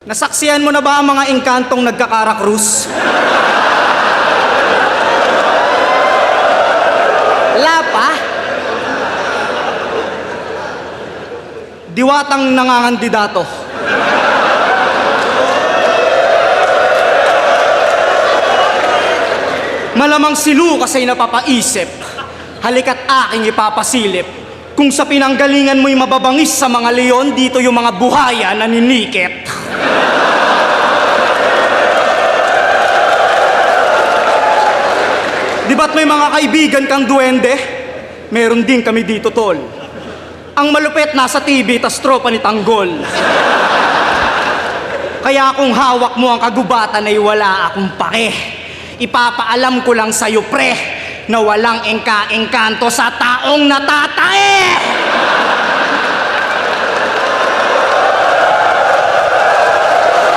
Nasaksihan mo na ba ang mga engkantong nagkakarakrus? Wala pa? Diwatang nangangandidato. Malamang si Lucas ay napapaisip. Halika't aking ipapasilip. Kung sa pinanggalingan mo'y mababangis sa mga leon, dito yung mga buhaya na ninikit. Di ba't may mga kaibigan kang duwende? Meron din kami dito, tol. Ang malupit nasa TV, tas tropa ni Tanggol. Kaya kung hawak mo ang kagubatan ay wala akong pake. Ipapaalam ko lang sa'yo, pre, na walang engka-engkanto sa taong natatae!